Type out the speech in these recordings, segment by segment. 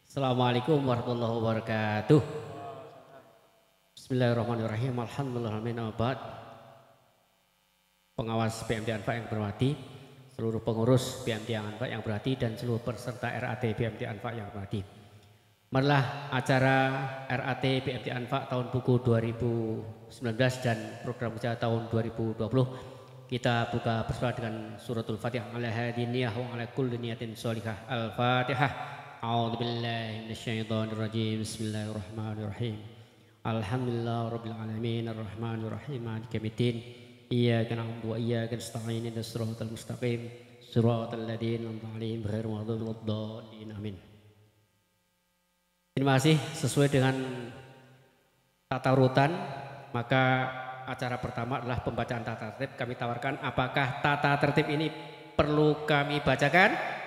Assalamualaikum warahmatullahi wabarakatuh. Bismillahirrahmanirrahim. Alhamdulillahirrahmanirrahim. Pengawas PMT Anfa yang berhormati, seluruh pengurus PMT Anfa yang berhormati, dan seluruh peserta RAT PMT Anfa yang berhormati. Marilah acara RAT PMT Anfa tahun buku 2019 dan program kerja tahun 2020 kita buka bersama dengan suratul Fatihah. Ala hadiniyah wa ala kulli niyatin sholihah. Al-Fatihah. A'udzu billahi minasyaitonir rajim. Bismillahirrahmanirrahim. Alhamdulillah rabbil alamin arrahmanir rahim maliki yaumiddin. Iyyaka na'budu wa iyyaka nasta'in ihdinas siratal mustaqim siratal ladzina an'amta 'alaihim ghairil maghdubi waladdallin. Amin. Terima kasih. Sesuai dengan tata urutan, maka acara pertama adalah pembacaan tata tertib. Kami tawarkan, apakah tata tertib ini perlu kami bacakan?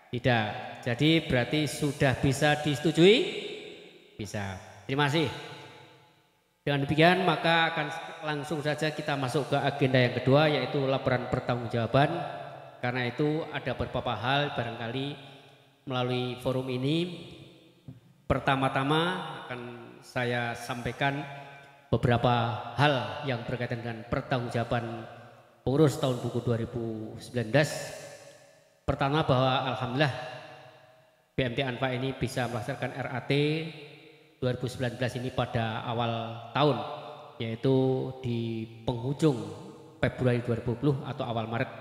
Tidak. Jadi berarti sudah bisa disetujui? Bisa. Terima kasih. Dengan demikian maka akan langsung saja kita masuk ke agenda yang kedua, yaitu laporan pertanggungjawaban. Karena itu ada beberapa hal barangkali melalui forum ini. Pertama-tama akan saya sampaikan beberapa hal yang berkaitan dengan pertanggungjawaban pengurus tahun buku 2019. Pertama, bahwa alhamdulillah PMT Anfa ini bisa melaksanakan RAT 2019 ini pada awal tahun, yaitu di penghujung Februari 2020 atau awal Maret.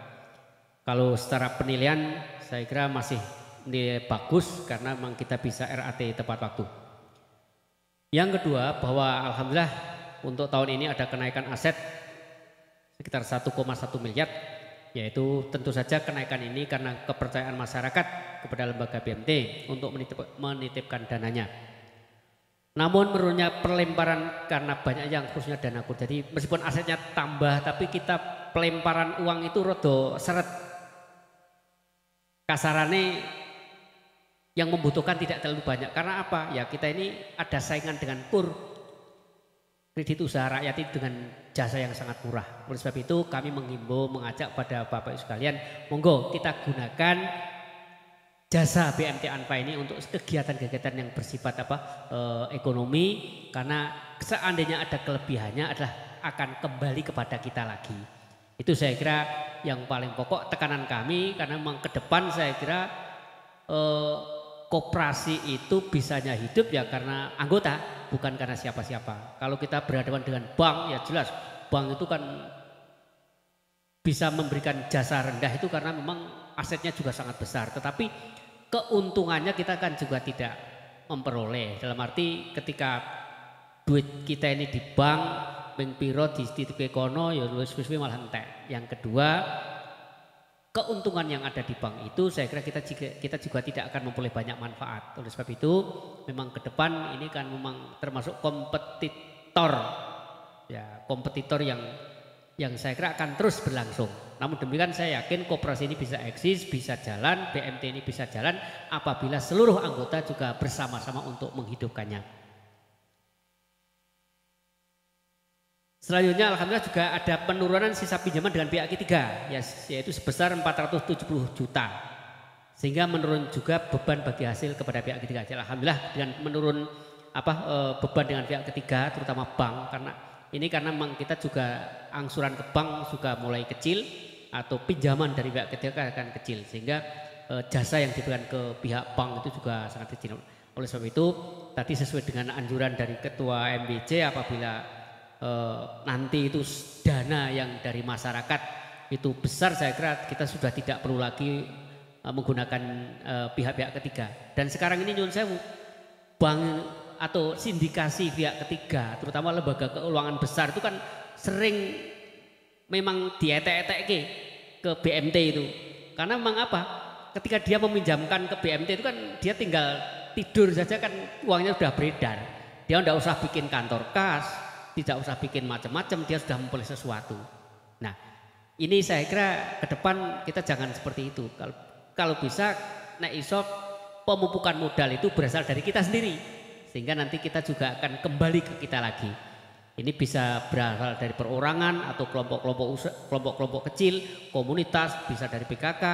Kalau secara penilaian saya kira masih nilai bagus karena memang kita bisa RAT tepat waktu. Yang kedua, bahwa alhamdulillah untuk tahun ini ada kenaikan aset sekitar 1,1 miliar, yaitu tentu saja kenaikan ini karena kepercayaan masyarakat kepada lembaga BMT untuk menitipkan dananya. Namun menurutnya perlemparan karena banyak yang khususnya dana kur. Jadi meskipun asetnya tambah, tapi kita pelemparan uang itu rodo seret. Kasarannya yang membutuhkan tidak terlalu banyak. Karena apa? Ya kita ini ada saingan dengan kur. Kredit usaha rakyat itu dengan jasa yang sangat murah. Oleh sebab itu kami menghimbau, mengajak pada Bapak Ibu sekalian, monggo kita gunakan jasa BMT Anfa ini untuk kegiatan-kegiatan yang bersifat ekonomi, karena seandainya ada kelebihannya adalah akan kembali kepada kita lagi. Itu saya kira yang paling pokok tekanan kami, karena memang ke depan saya kira koperasi itu bisanya hidup ya karena anggota, bukan karena siapa-siapa. Kalau kita berhadapan dengan bank, ya jelas bank itu kan bisa memberikan jasa rendah itu karena memang asetnya juga sangat besar. Tetapi keuntungannya kita kan juga tidak memperoleh. Dalam arti ketika duit kita ini di bank, bank piro di titik kono, ya luwes-luwes malah entek. Yang kedua, keuntungan yang ada di bank itu saya kira kita juga tidak akan memperoleh banyak manfaat. Oleh sebab itu memang ke depan ini kan memang termasuk kompetitor, ya kompetitor yang saya kira akan terus berlangsung. Namun demikian saya yakin koperasi ini bisa eksis, bisa jalan, BMT ini bisa jalan apabila seluruh anggota juga bersama-sama untuk menghidupkannya. Selanjutnya alhamdulillah juga ada penurunan sisa pinjaman dengan pihak ketiga, yaitu sebesar 470 juta. Sehingga menurun juga beban bagi hasil kepada pihak ketiga. Alhamdulillah dengan menurun beban dengan pihak ketiga terutama bank, karena memang kita juga angsuran ke bank juga mulai kecil atau pinjaman dari pihak ketiga akan kecil, sehingga jasa yang diberikan ke pihak bank itu juga sangat kecil. Oleh sebab itu tadi sesuai dengan anjuran dari Ketua MBC, apabila nanti itu dana yang dari masyarakat itu besar, saya kira kita sudah tidak perlu lagi menggunakan pihak-pihak ketiga. Dan sekarang ini nyun sewu, bank atau sindikasi pihak ketiga terutama lembaga keuangan besar itu kan sering memang dietek-etek ke BMT itu. Karena memang apa, ketika dia meminjamkan ke BMT itu kan dia tinggal tidur saja kan uangnya sudah beredar, dia tidak usah bikin kantor kas, tidak usah bikin macam-macam, dia sudah memperoleh sesuatu. Nah, ini saya kira ke depan kita jangan seperti itu. Kalau bisa, nek iso pemupukan modal itu berasal dari kita sendiri, sehingga nanti kita juga akan kembali ke kita lagi. Ini bisa berasal dari perorangan atau kelompok-kelompok kecil, komunitas, bisa dari PKK,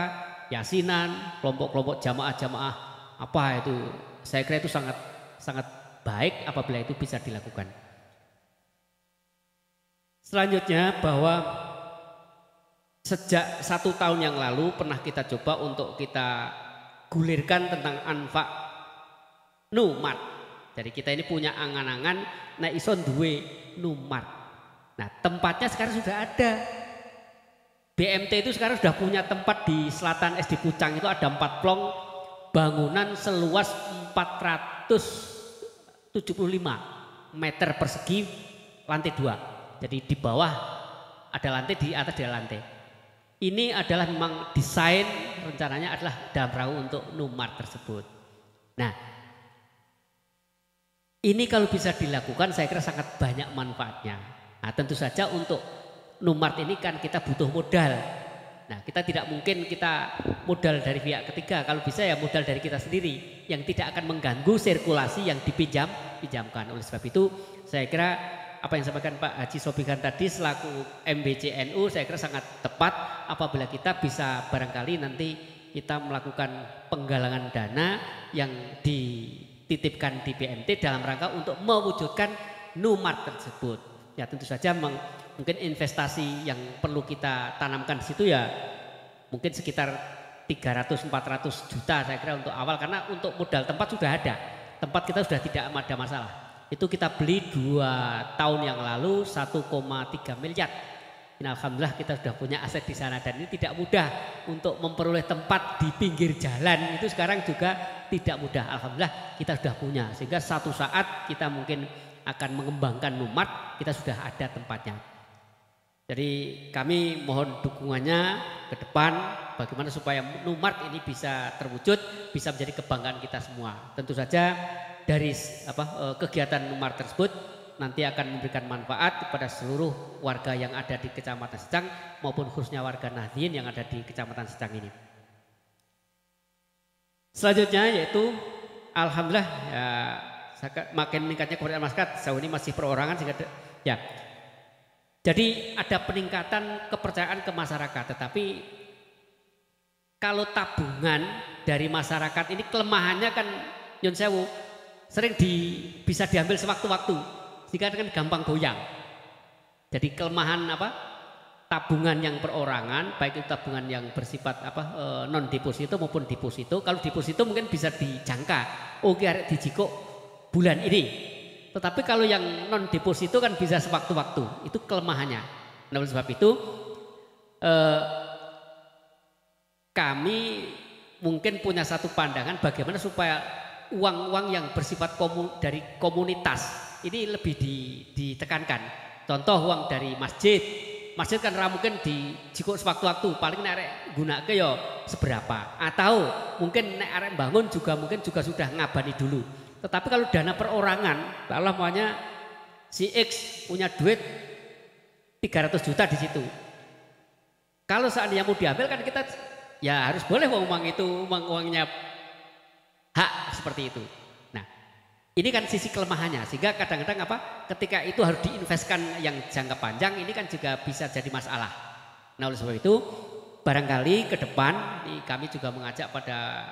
yasinan, kelompok-kelompok jamaah-jamaah apa itu, saya kira itu sangat sangat baik apabila itu bisa dilakukan. Selanjutnya bahwa sejak 1 tahun yang lalu pernah kita coba untuk kita gulirkan tentang anfa numat. Jadi kita ini punya angan-angan nek iso duwe numat. Nah, tempatnya sekarang sudah ada. BMT itu sekarang sudah punya tempat di Selatan SD Pucang, itu ada 4 plong bangunan seluas 475 meter persegi lantai 2. Jadi di bawah ada lantai, di atas ada lantai. Ini adalah memang desain rencananya adalah dalam rangka untuk Numart tersebut. Nah, ini kalau bisa dilakukan saya kira sangat banyak manfaatnya. Nah, tentu saja untuk Numart ini kan kita butuh modal. Nah, kita tidak mungkin kita modal dari pihak ketiga. Kalau bisa ya modal dari kita sendiri yang tidak akan mengganggu sirkulasi yang dipinjamkan. Oleh sebab itu saya kira apa yang disampaikan Pak Haji Sobihan tadi selaku MBCNU saya kira sangat tepat apabila kita bisa barangkali nanti kita melakukan penggalangan dana yang dititipkan di BMT dalam rangka untuk mewujudkan Numart tersebut. Ya tentu saja mungkin investasi yang perlu kita tanamkan di situ ya mungkin sekitar 300-400 juta saya kira untuk awal, karena untuk modal tempat sudah ada. Tempat kita sudah tidak ada masalah. Itu kita beli 2 tahun yang lalu 1,3 miliar. Ini alhamdulillah kita sudah punya aset di sana dan ini tidak mudah untuk memperoleh tempat di pinggir jalan, itu sekarang juga tidak mudah. Alhamdulillah kita sudah punya sehingga satu saat kita mungkin akan mengembangkan Numart, kita sudah ada tempatnya. Jadi kami mohon dukungannya ke depan bagaimana supaya Numart ini bisa terwujud, bisa menjadi kebanggaan kita semua. Tentu saja dari kegiatan Numart tersebut nanti akan memberikan manfaat kepada seluruh warga yang ada di Kecamatan Secang maupun khususnya warga Nahdien yang ada di Kecamatan Secang ini. Selanjutnya yaitu alhamdulillah ya, makin meningkatnya kepercayaan masyarakat. Sejauh ini masih perorangan sehingga ya. Jadi ada peningkatan kepercayaan ke masyarakat, tetapi kalau tabungan dari masyarakat ini kelemahannya kan nyun sewu sering bisa diambil sewaktu-waktu sehingga kan gampang goyang. Jadi kelemahan tabungan yang perorangan, baik itu tabungan yang bersifat non deposito maupun deposito. Kalau deposito mungkin bisa dijangka, oke arek dijikuk bulan ini. Tetapi kalau yang non deposito kan bisa sewaktu-waktu, itu kelemahannya. Nah, oleh sebab itu kami mungkin punya satu pandangan bagaimana supaya uang-uang yang bersifat dari komunitas ini lebih ditekankan. Contoh uang dari masjid kan mungkin dijikuk sewaktu-waktu, paling nek gunake ya seberapa, atau mungkin nek arek bangun juga mungkin juga sudah ngabani dulu. Tetapi kalau dana perorangan, Allah maunya si X punya duit 300 juta di situ. Kalau seandainya mau diambil kan kita ya harus boleh uang itu uangnya hak seperti itu. Nah, ini kan sisi kelemahannya sehingga kadang-kadang ketika itu harus diinvestkan yang jangka panjang ini kan juga bisa jadi masalah. Nah, oleh sebab itu barangkali ke depan kami juga mengajak pada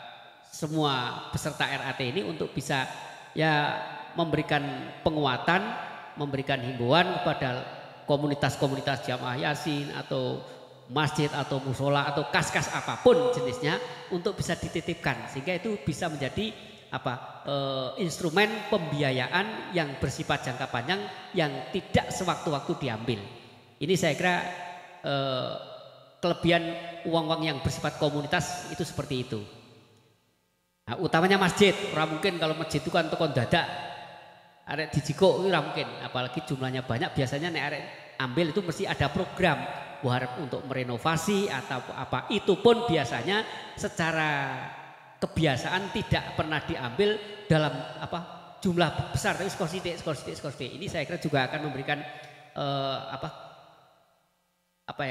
semua peserta RAT ini untuk bisa ya memberikan penguatan, memberikan himbauan kepada komunitas-komunitas jamaah yasin atau masjid atau musola atau kas-kas apapun jenisnya untuk bisa dititipkan sehingga itu bisa menjadi instrumen pembiayaan yang bersifat jangka panjang yang tidak sewaktu-waktu diambil. Ini saya kira kelebihan uang-uang yang bersifat komunitas itu seperti itu. Nah, utamanya masjid, ora mungkin kalau masjid itu kan toko dadak arek dijikuk itu ora mungkin, apalagi jumlahnya banyak. Biasanya nek arek ambil itu mesti ada program untuk merenovasi atau apa. Itu pun biasanya secara kebiasaan tidak pernah diambil dalam jumlah besar, tapi skor sidik. Ini saya kira juga akan memberikan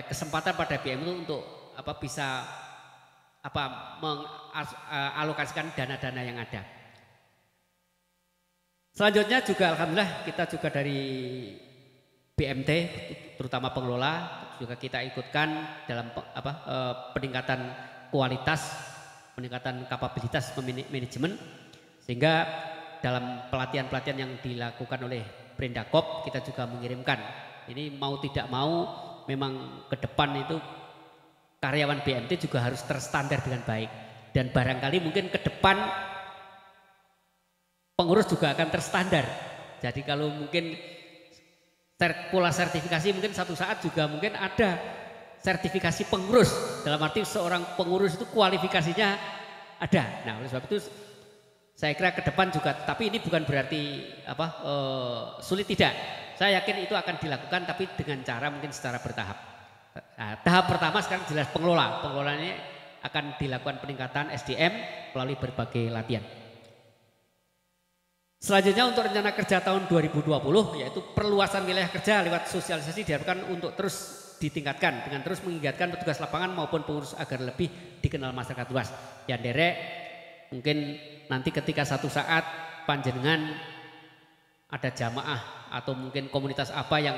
kesempatan pada BM itu untuk bisa mengalokasikan dana-dana yang ada. Selanjutnya juga alhamdulillah kita juga dari BMT terutama pengelola juga kita ikutkan dalam peningkatan kualitas peningkatan kapabilitas manajemen, sehingga dalam pelatihan-pelatihan yang dilakukan oleh Prindakop kita juga mengirimkan. Ini mau tidak mau memang ke depan itu karyawan BMT juga harus terstandar dengan baik, dan barangkali mungkin ke depan pengurus juga akan terstandar. Jadi kalau mungkin pola sertifikasi mungkin satu saat juga mungkin ada sertifikasi pengurus, dalam arti seorang pengurus itu kualifikasinya ada. Nah, oleh sebab itu saya kira ke depan juga, tapi ini bukan berarti sulit, tidak. Saya yakin itu akan dilakukan, tapi dengan cara mungkin secara bertahap. Nah, tahap pertama sekarang jelas pengelolaan ini akan dilakukan peningkatan SDM melalui berbagai latihan. Selanjutnya untuk rencana kerja tahun 2020 yaitu perluasan wilayah kerja lewat sosialisasi diharapkan untuk terus ditingkatkan dengan terus mengingatkan petugas lapangan maupun pengurus agar lebih dikenal masyarakat luas. Ya derek, mungkin nanti ketika satu saat panjenengan ada jamaah atau mungkin komunitas apa yang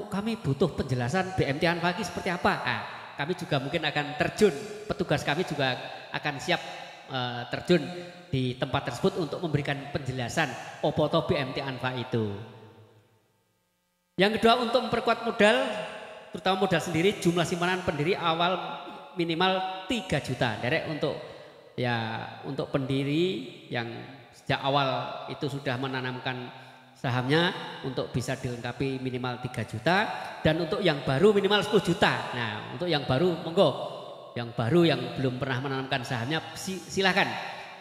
kami butuh penjelasan BMT Anfa seperti apa. Nah, kami juga mungkin akan terjun, petugas kami juga akan siap terjun di tempat tersebut untuk memberikan penjelasan opoto BMT Anfa itu. Yang kedua, untuk memperkuat modal, terutama modal sendiri, jumlah simpanan pendiri awal minimal 3 juta. Derek untuk pendiri yang sejak awal itu sudah menanamkan sahamnya untuk bisa dilengkapi minimal 3 juta, dan untuk yang baru minimal 10 juta. Nah, untuk yang baru monggo, yang baru yang belum pernah menanamkan sahamnya silakan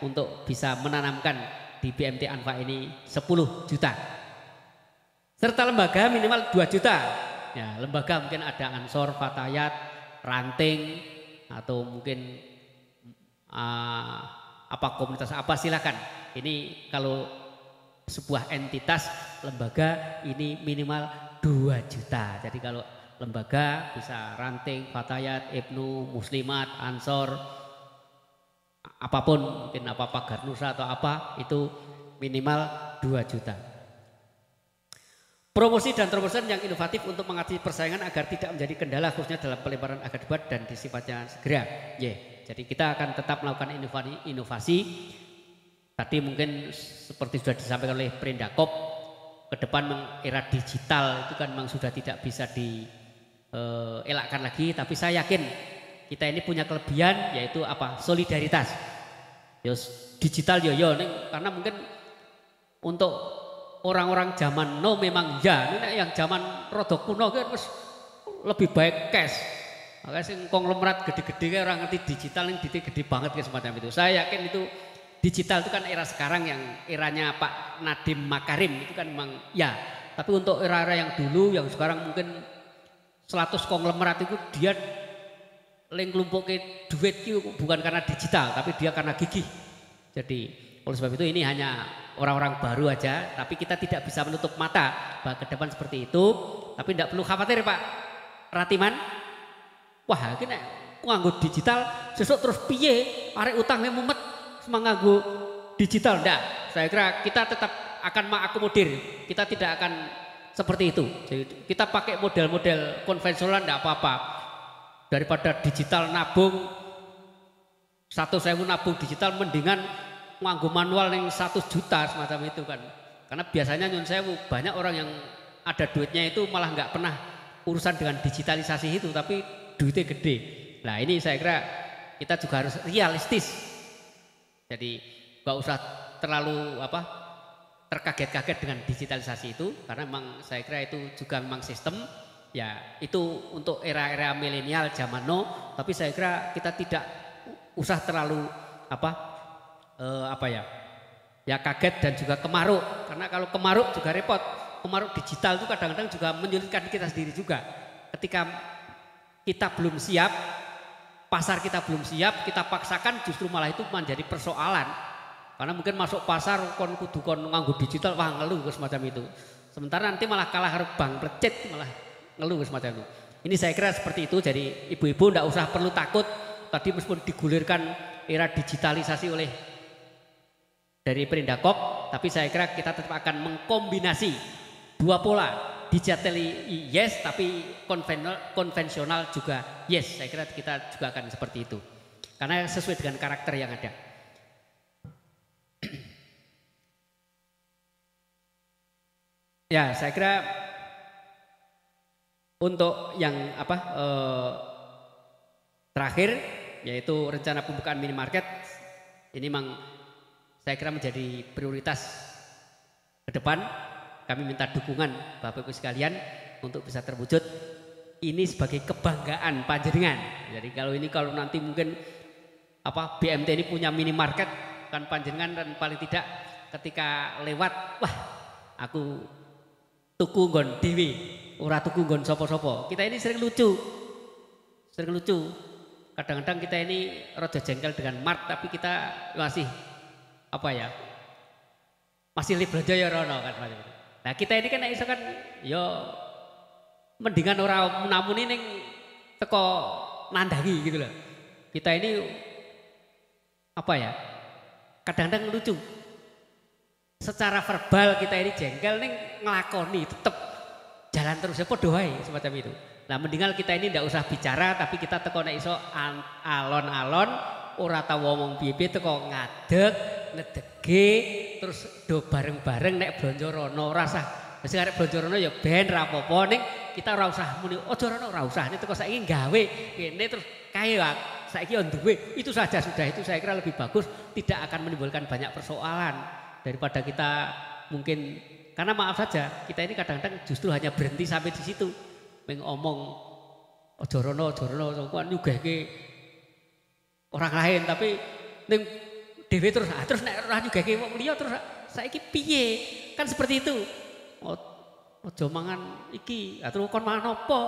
untuk bisa menanamkan di BMT Anfa ini 10 juta. Serta lembaga minimal 2 juta. Ya, lembaga mungkin ada Ansor, Fatayat, Ranting, atau mungkin komunitas apa silakan. Ini kalau sebuah entitas lembaga ini minimal 2 juta. Jadi kalau lembaga bisa Ranting, Fatayat, Ibnu, Muslimat, Ansor, apapun, mungkin Garnusa atau apa, itu minimal 2 juta. Promosi dan terobosan yang inovatif untuk mengatasi persaingan agar tidak menjadi kendala khususnya dalam pelebaran agar debat dan disifatnya segera. Jadi kita akan tetap melakukan inovasi. Tadi mungkin seperti sudah disampaikan oleh Prindakop, ke depan era digital itu kan memang sudah tidak bisa dielakkan lagi, tapi saya yakin kita ini punya kelebihan yaitu solidaritas. Digital karena mungkin untuk orang-orang zaman now memang yang zaman rodok kuno kan lebih baik cash. Makanya sing konglomerat gede-gede orang ngerti digital yang gede banget kayak semacam itu. Saya yakin itu digital itu kan era sekarang yang eranya Pak Nadiem Makarim itu kan memang tapi untuk era-era yang dulu yang sekarang mungkin 100 konglomerat itu dia ngelumpukin duit itu bukan karena digital tapi dia karena gigih. Jadi oleh sebab itu ini hanya orang-orang baru aja, tapi kita tidak bisa menutup mata bahwa ke depan seperti itu. Tapi tidak perlu khawatir Pak Ratiman. Wah, ini nganggo digital sesuk terus piye arek utangnya mumet menganggo digital. Enggak, saya kira kita tetap akan mengakomodir. Kita tidak akan seperti itu. Jadi kita pakai model-model konvensional enggak apa-apa. Daripada digital nabung 100.000 nabung digital mendingan nganggo manual yang 1 juta semacam itu kan. Karena biasanya nyun sewu banyak orang yang ada duitnya itu malah nggak pernah urusan dengan digitalisasi itu, tapi duitnya gede. Nah ini saya kira kita juga harus realistis. Jadi nggak usah terlalu terkaget-kaget dengan digitalisasi itu, karena memang saya kira itu juga memang sistem itu untuk era-era milenial zaman now. Tapi saya kira kita tidak usah terlalu kaget dan juga kemaruk, karena kalau kemaruk juga repot. Kemaruk digital itu kadang-kadang juga menyulitkan kita sendiri juga. Ketika kita belum siap, pasar kita belum siap, kita paksakan justru malah itu menjadi persoalan. Karena mungkin masuk pasar kudu nganggo digital, wah ngeluh semacam itu. Sementara nanti malah kalah harus bank plecet, malah ngeluh semacam itu. Ini saya kira seperti itu. Jadi ibu-ibu tidak usah perlu takut. Tadi meskipun digulirkan era digitalisasi oleh dari Prindakop, tapi saya kira kita tetap akan mengkombinasi dua pola, digital yes tapi konvensional juga yes. Saya kira kita juga akan seperti itu. karena sesuai dengan karakter yang ada. Ya, saya kira untuk yang terakhir yaitu rencana pembukaan minimarket ini memang saya kira menjadi prioritas ke depan. Kami minta dukungan Bapak Ibu sekalian untuk bisa terwujud. Ini sebagai kebanggaan panjenengan. Jadi kalau nanti mungkin BMT ini punya minimarket kan panjenengan dan paling tidak ketika lewat, wah aku tuku nggon dhewe, ora tuku nggon sapa-sapa. Kita ini sering lucu. Kadang-kadang kita ini rada jengkel dengan Mart, tapi kita masih masih belanja ya rono kan. Nah kita ini kan iso kan yo mendingan ora menamuni ning teko nandangi gitu loh. Kita ini kadang-kadang lucu. Secara verbal kita ini jengkel ning nglakoni tetep jalan terus ya padha wae semacam itu. Nah mendingan kita ini ndak usah bicara tapi kita teko nek iso alon-alon ora tau ngomong piye-piye teko ngadeg, ngedege terus do bareng-bareng nek blanja rono ora usah. Wis arek blanja rono ya ben ra apa-apa ning kita ora usah muni aja rono ora usah nek teko saiki gawe kene terus kae saiki yo duwe itu saja sudah itu saya kira lebih bagus tidak akan menimbulkan banyak persoalan. Daripada kita mungkin karena maaf saja kita ini kadang-kadang justru hanya berhenti sampai di situ ngomong ojo rono kan nyugihke orang lain tapi ning dhewe terus nek ora nyugihke wong liya terus saiki piye kan seperti itu. Ojo mangan iki terus kon mangan apa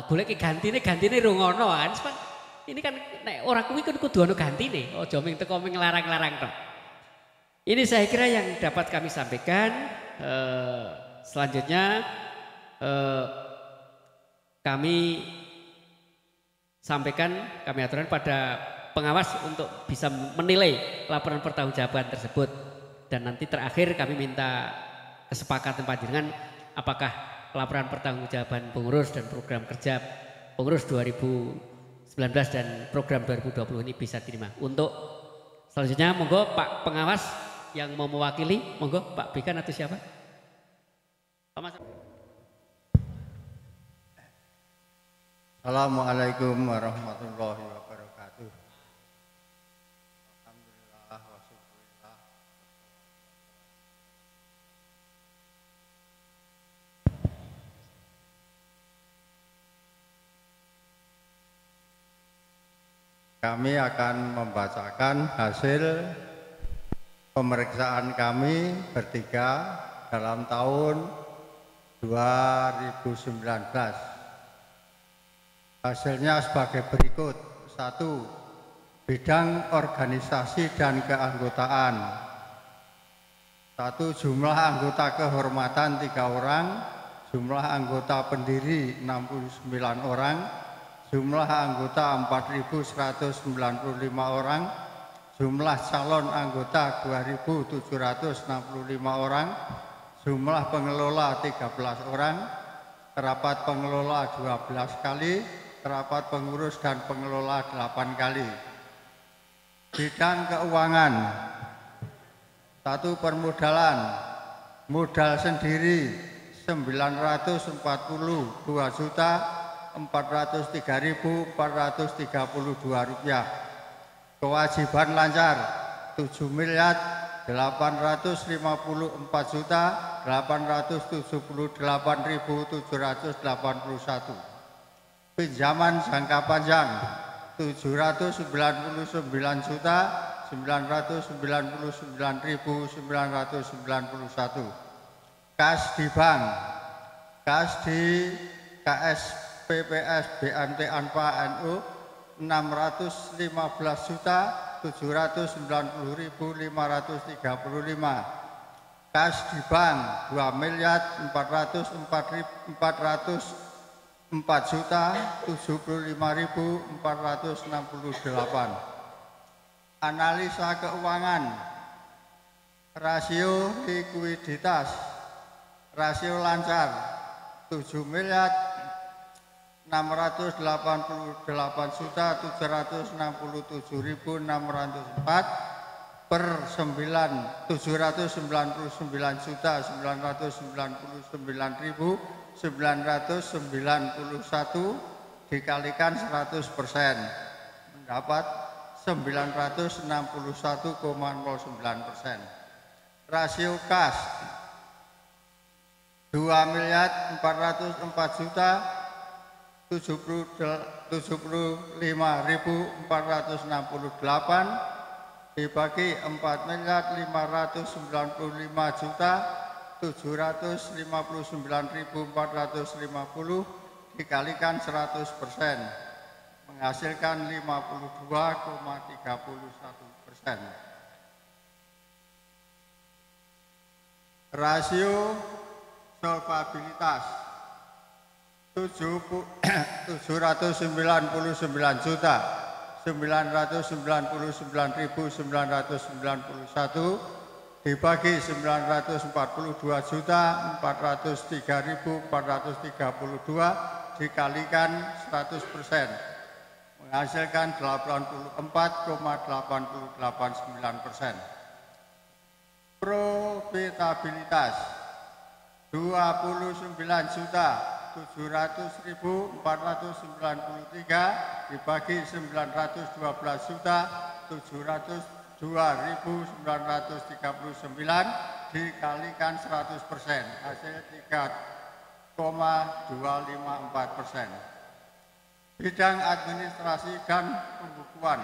golek gantine rungono kan ini kan nek ora kuwi kan kudu ana gantine ojo ming teko ming larang-larang tok. Ini saya kira yang dapat kami sampaikan. Selanjutnya kami sampaikan, kami aturkan pada pengawas untuk bisa menilai laporan pertanggungjawaban tersebut. Dan nanti terakhir kami minta kesepakatan panjenengan apakah laporan pertanggungjawaban pengurus dan program kerja pengurus 2019 dan program 2020 ini bisa diterima. Untuk selanjutnya monggo Pak Pengawas yang mau mewakili, monggo Pak Bikan atau siapa? Pak Mas. Assalamualaikum warahmatullahi wabarakatuh. Alhamdulillah wa syukurillah. Kami akan membacakan hasil pemeriksaan kami bertiga dalam tahun 2019. Hasilnya sebagai berikut. 1. Bidang organisasi dan keanggotaan. 1. Jumlah anggota kehormatan 3 orang, jumlah anggota pendiri 69 orang, jumlah anggota 4.195 orang, jumlah calon anggota 2.765 orang, jumlah pengelola 13 orang, rapat pengelola 12 kali, rapat pengurus dan pengelola 8 kali. Bidang keuangan. 1. Permodalan. Modal sendiri 942.403.432 rupiah. Kewajiban lancar 7.854.878.781. Pinjaman jangka panjang 799.999.991. Kas di bank. Kas di KSPPS BNT Anpa NU 650.790.535. Kas di bank 2.404.475.468. Analisa keuangan. Rasio likuiditas. Rasio lancar 7.600.000 688.767.604 per 799.991 dikalikan 100% mendapat 961,09%. Rasio kas 2.404.075.468 dibagi 4.559.759.450 dikalikan 100% menghasilkan 52,31%. Rasio solvabilitas 799.991 dibagi 942.403.432 dikalikan 100% menghasilkan 84,889%. Profitabilitas 29.700.493 dibagi 912.702.939 dikalikan 100% hasil 3,254%. Bidang administrasi dan pembukuan.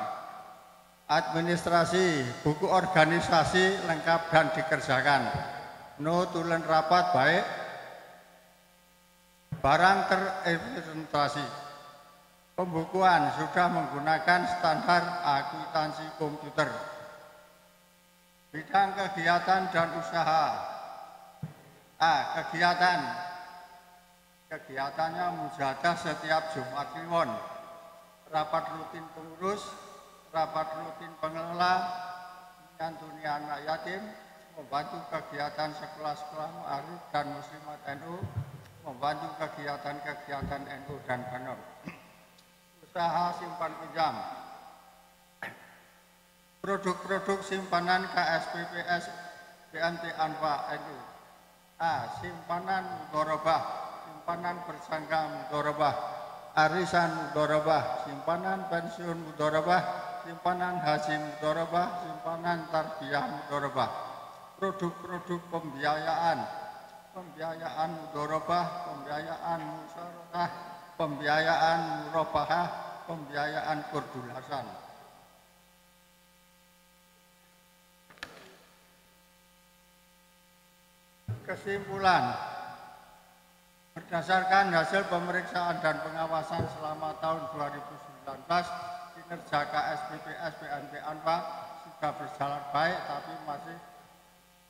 Administrasi buku organisasi lengkap dan dikerjakan. No tulen rapat baik. Barang terrepresentasi. Pembukuan sudah menggunakan standar akuntansi komputer. Bidang kegiatan dan usaha. Kegiatannya mujahadah setiap Jumat Kliwon. Rapat rutin pengurus, rapat rutin pengelola, menyantuni anak yatim, membantu kegiatan sekolah-sekolah Mu'arif dan Muslimat NU, membantu kegiatan-kegiatan NU dan Banor. Usaha simpan pinjam. Produk-produk simpanan KSPPS BNT Anfa NU. Simpanan mudharabah, simpanan bersangka mudharabah, arisan mudharabah, simpanan pensiun mudharabah, simpanan haji mudharabah, simpanan tarbiyah mudharabah. Produk-produk pembiayaan mudharabah, pembiayaan musyarakah, pembiayaan murabahah, pembiayaan kurdulasan. Kesimpulan, berdasarkan hasil pemeriksaan dan pengawasan selama tahun 2019, kinerja KSPPS BNP Anfa sudah berjalan baik, tapi masih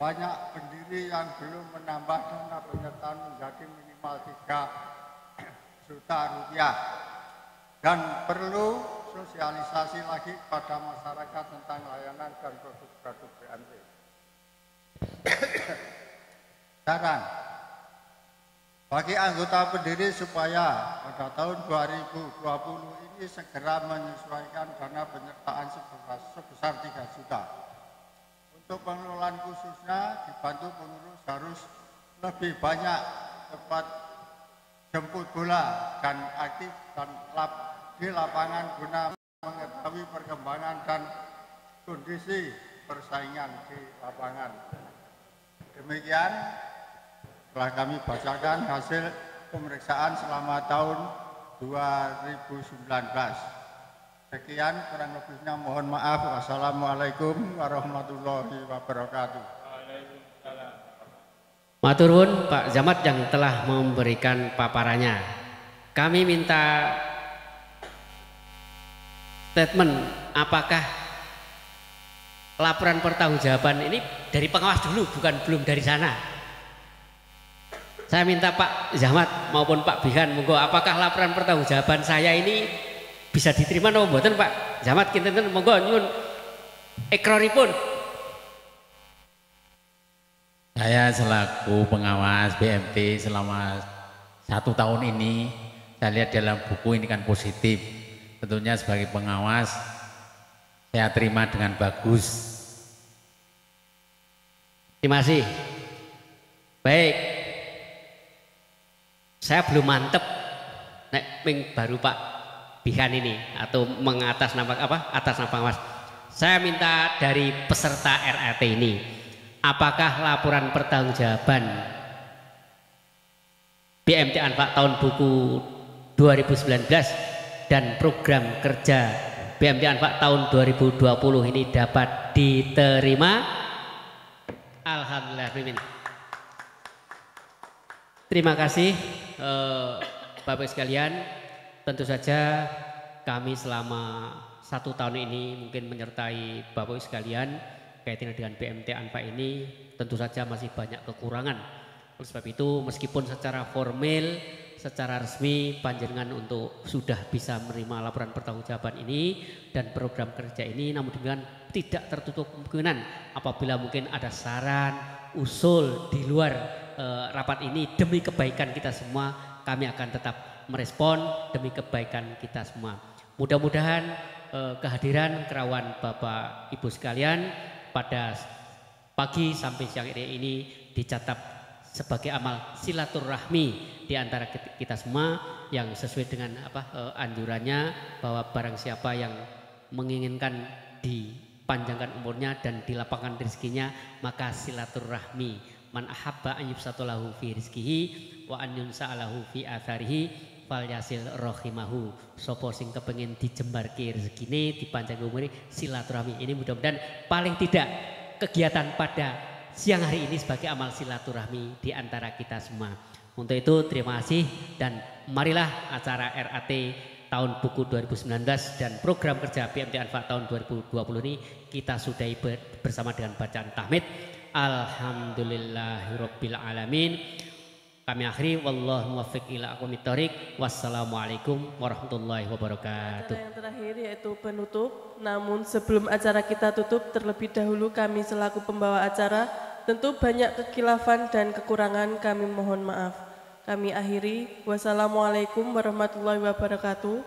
banyak pendiri yang belum menambah dana penyertaan menjadi minimal 3 juta rupiah dan perlu sosialisasi lagi kepada masyarakat tentang layanan dan produk-produk BNP. Saran bagi anggota pendiri supaya pada tahun 2020 ini segera menyesuaikan dana penyertaan sebesar 3 juta. Untuk pengelolaan khususnya dibantu pengurus harus lebih banyak tempat jemput bola dan aktif dan di lapangan guna mengetahui perkembangan dan kondisi persaingan di lapangan. Demikian telah kami bacakan hasil pemeriksaan selama tahun 2019. Sekian, kurang lebihnya mohon maaf. Wassalamualaikum warahmatullahi wabarakatuh. Matur nuwun Pak Zamat yang telah memberikan paparannya. Kami minta statement apakah laporan pertanggungjawaban ini dari pengawas dulu, bukan belum dari sana. Saya minta Pak Zamat maupun Pak Bihan, monggo apakah laporan pertanggungjawaban saya ini bisa diterima atau mboten Pak Zamat, kinten monggo nyuwun ikraripun. Saya selaku pengawas BMT selama 1 tahun ini, saya lihat dalam buku ini kan positif. Tentunya sebagai pengawas saya terima dengan bagus. Terima kasih. Baik, saya belum mantep nek ping baru Pak Bihan ini atau atas nama pengawas. Saya minta dari peserta RAT ini, apakah laporan pertanggungjawaban BMT Anfa tahun buku 2019 dan program kerja BMT Anfa tahun 2020 ini dapat diterima? Alhamdulillah. Terima kasih Bapak sekalian. Tentu saja kami selama 1 tahun ini mungkin menyertai Bapak sekalian kaitannya dengan BMT Anfa ini tentu saja masih banyak kekurangan. Oleh sebab itu meskipun secara formal, secara resmi panjenengan untuk sudah bisa menerima laporan pertanggungjawaban ini dan program kerja ini, namun demikian tidak tertutup kemungkinan apabila mungkin ada saran, usul di luar rapat ini demi kebaikan kita semua, kami akan tetap merespon demi kebaikan kita semua. Mudah-mudahan kehadiran kerawan Bapak Ibu sekalian pada pagi sampai siang ini dicatat sebagai amal silaturahmi di antara kita semua yang sesuai dengan anjurannya bahwa barang siapa yang menginginkan dipanjangkan umurnya dan dilapangkan rezekinya maka silaturahmi. Man ahabba an yubsatalahu fi rizkihi wa an yunsa'alahu fi atharihi fal yasil rahimahu. Sopo sing kepengin dijembarke rezekine dipanjang umure silaturahmi. Ini mudah-mudahan paling tidak kegiatan pada siang hari ini sebagai amal silaturahmi di antara kita semua. Untuk itu terima kasih dan marilah acara RAT tahun buku 2019 dan program kerja BMT Anfa tahun 2020 ini kita sudahi bersama dengan bacaan tahmid. Alhamdulillahirabbil alamin. Kami akhiri wallahu muwaffiq ila aqwamit thoriq. Wassalamualaikum warahmatullahi wabarakatuh. Acara yang terakhir yaitu penutup. Namun sebelum acara kita tutup terlebih dahulu kami selaku pembawa acara tentu banyak kekhilafan dan kekurangan, kami mohon maaf. Kami akhiri. Wassalamualaikum warahmatullahi wabarakatuh.